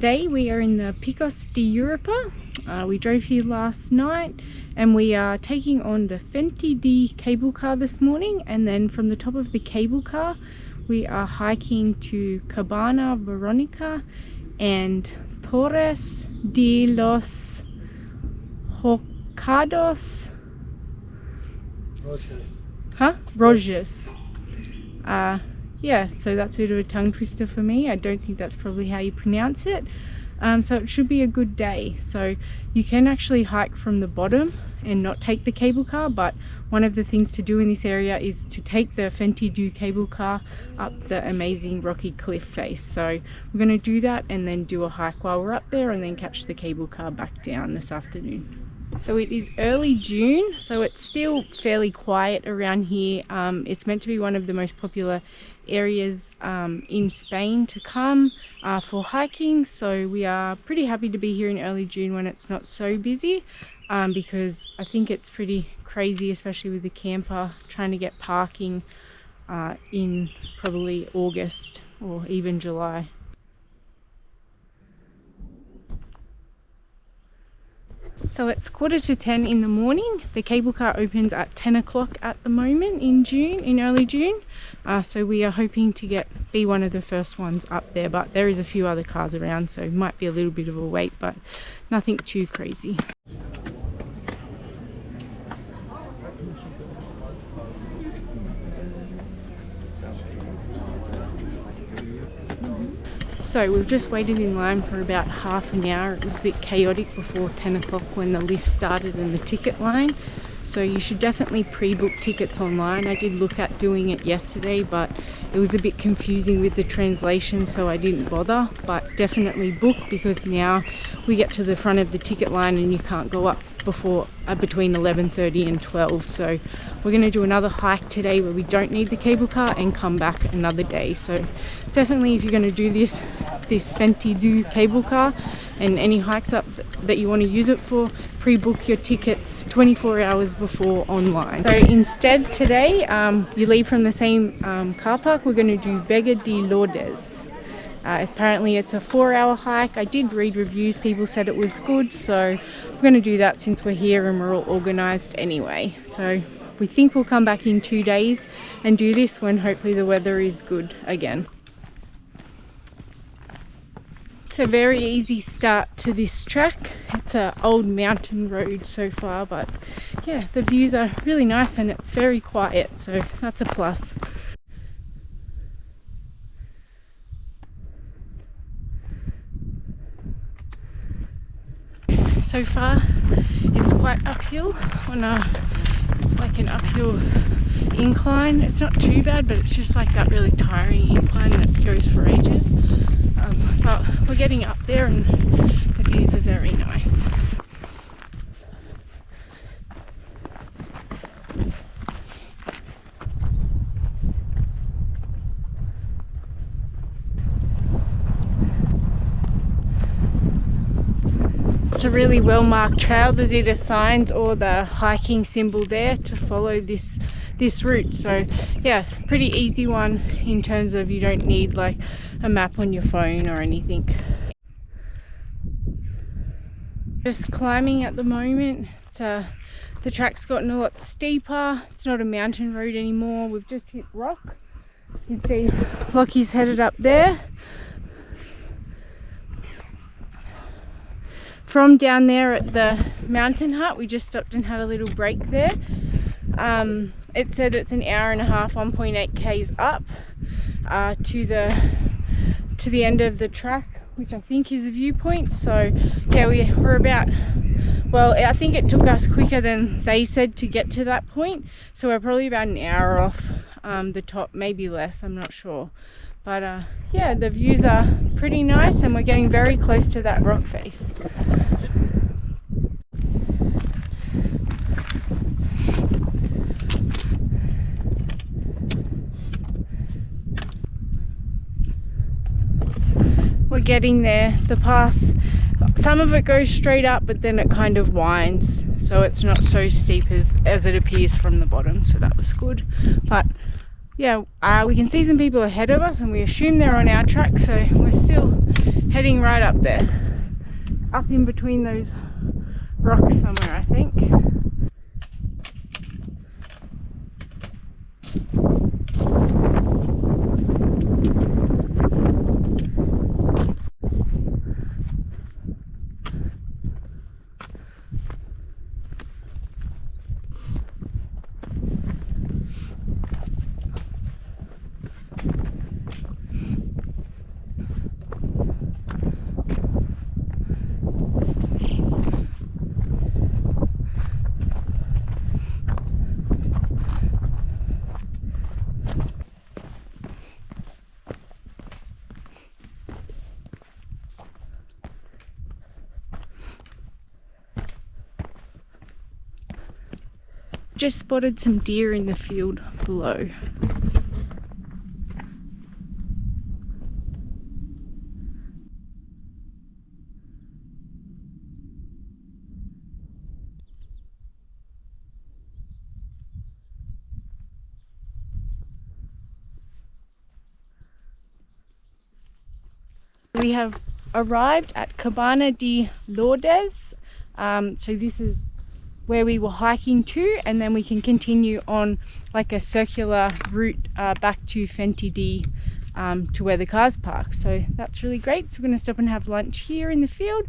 Today we are in the Picos de Eroupa. We drove here last night and we are taking on the Fuente De cable car this morning, and then from the top of the cable car we are hiking to Cabana Veronica and Torres de los Hocados Rojas. Yeah, so that's a bit of a tongue twister for me. I don't think that's probably how you pronounce it. So it should be a good day. So you can actually hike from the bottom and not take the cable car, but one of the things to do in this area is to take the Fuente De cable car up the amazing rocky cliff face. So we're going to do that and then do a hike while we're up there and then catch the cable car back down this afternoon. So it is early June, so it's still fairly quiet around here. It's meant to be one of the most popular areas in Spain to come for hiking, so we are pretty happy to be here in early June when it's not so busy, because I think it's pretty crazy, especially with the camper, trying to get parking in probably August or even July. So it's 9:45 in the morning. The cable car opens at 10 o'clock at the moment in early June. So we are hoping to be one of the first ones up there, but there is a few other cars around, so it might be a little bit of a wait, but nothing too crazy. So we've just waited in line for about half an hour. It was a bit chaotic before 10 o'clock when the lift started and the ticket line. So you should definitely pre-book tickets online. I did look at doing it yesterday, but it was a bit confusing with the translation, so I didn't bother. But definitely book, because now we get to the front of the ticket line and you can't go up before between 11:30 and 12. So we're going to do another hike today where we don't need the cable car and come back another day. So definitely, if you're going to do this Fuente De cable car and any hikes up that you want to use it for, pre-book your tickets 24 hours before online. So instead today, you leave from the same car park. We're going to do Vega de Liordes. Apparently it's a 4-hour hike. I did read reviews, people said it was good, so we're going to do that since we're here and we're all organised anyway. So we think we'll come back in 2 days and do this when hopefully the weather is good again. It's a very easy start to this track. It's an old mountain road so far, but yeah, the views are really nice and it's very quiet, so that's a plus. So far it's quite uphill on an uphill incline. It's not too bad, but it's just like that really tiring incline that goes for ages. But we're getting up there and the views are very nice. It's a really well marked trail. There's either signs or the hiking symbol there to follow this route. So yeah, pretty easy one in terms of you don't need like a map on your phone or anything. Just climbing at the moment. The track's gotten a lot steeper. It's not a mountain road anymore. We've just hit rock. You can see Lockie's headed up there. From down there at the mountain hut, we just stopped and had a little break there. It said it's an hour and a half, 1.8 k's up to the end of the track, which I think is a viewpoint. So yeah, we're about, well, I think it took us quicker than they said to get to that point, so we're probably about an hour off the top, maybe less, I'm not sure. But yeah, the views are pretty nice and we're getting very close to that rock face. We're getting there. The path, some of it goes straight up, but then it kind of winds, so it's not so steep as it appears from the bottom, so that was good. But yeah, we can see some people ahead of us and we assume they're on our track, so we're still heading right up there, up in between those rocks somewhere, I think. Just spotted some deer in the field below. We have arrived at Vega de Liordes. So this is where we were hiking to, and then we can continue on like a circular route back to Fuente De to where the cars park. So that's really great. So we're going to stop and have lunch here in the field.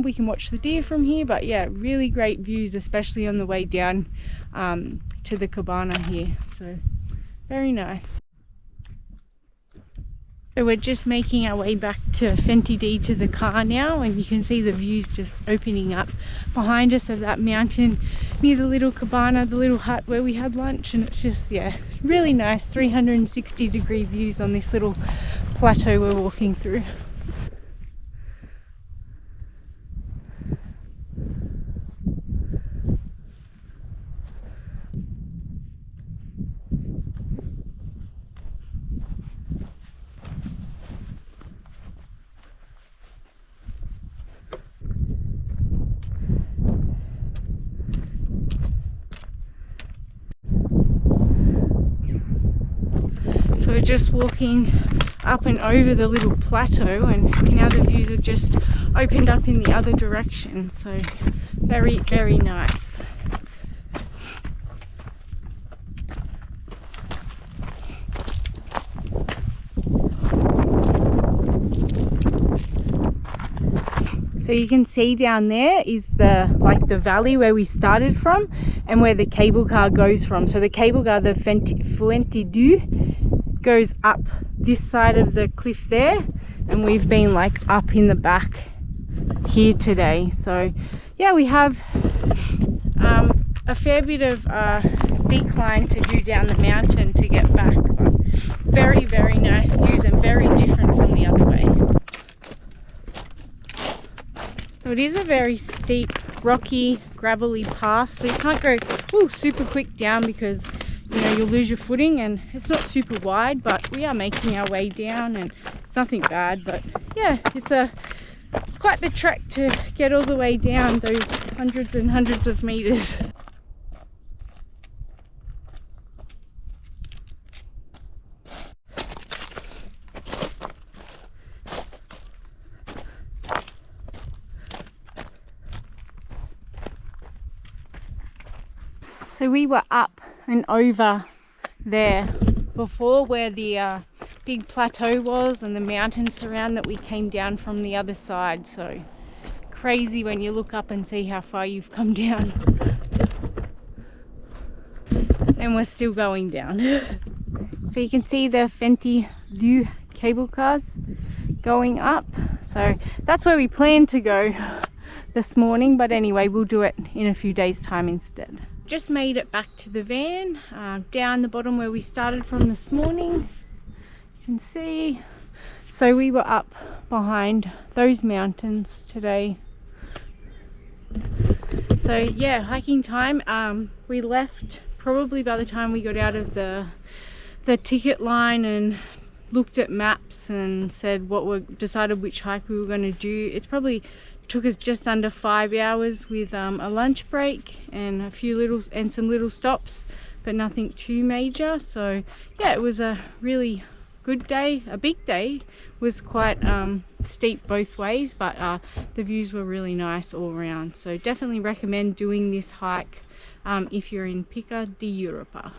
We can watch the deer from here, but yeah, really great views, especially on the way down to the cabana here. So very nice. So we're just making our way back to Fuente De to the car now, and you can see the views just opening up behind us of that mountain near the little cabana, the little hut where we had lunch. And it's just, yeah, really nice 360-degree views on this little plateau we're walking through. So we're just walking up and over the little plateau, and now the views are just opened up in the other direction. So very, very nice. So you can see down there is the valley where we started from and where the cable car goes from. So the cable car, the Fuente De, goes up this side of the cliff there, and we've been like up in the back here today. So yeah, we have a fair bit of decline to do down the mountain to get back, but very, very nice views and very different from the other way. So it is a very steep, rocky, gravelly path, so you can't go super quick down because you know you'll lose your footing, and it's not super wide, but we are making our way down and it's nothing bad. But yeah, it's quite the trek to get all the way down those hundreds and hundreds of meters. So we were up and over there before where the big plateau was and the mountains surround that we came down from the other side. So crazy when you look up and see how far you've come down. And we're still going down. So you can see the Fuente De cable cars going up. So that's where we planned to go this morning, but anyway, we'll do it in a few days' time instead. Just made it back to the van, down the bottom where we started from this morning. You can see. So we were up behind those mountains today. So yeah, hiking time. We left probably by the time we got out of the ticket line and looked at maps and said decided which hike we were going to do. It's probably took us just under 5 hours with a lunch break and some little stops, but nothing too major. So yeah, it was a really good day. A big day was quite steep both ways, but the views were really nice all around. So definitely recommend doing this hike if you're in Picos de Eroupa.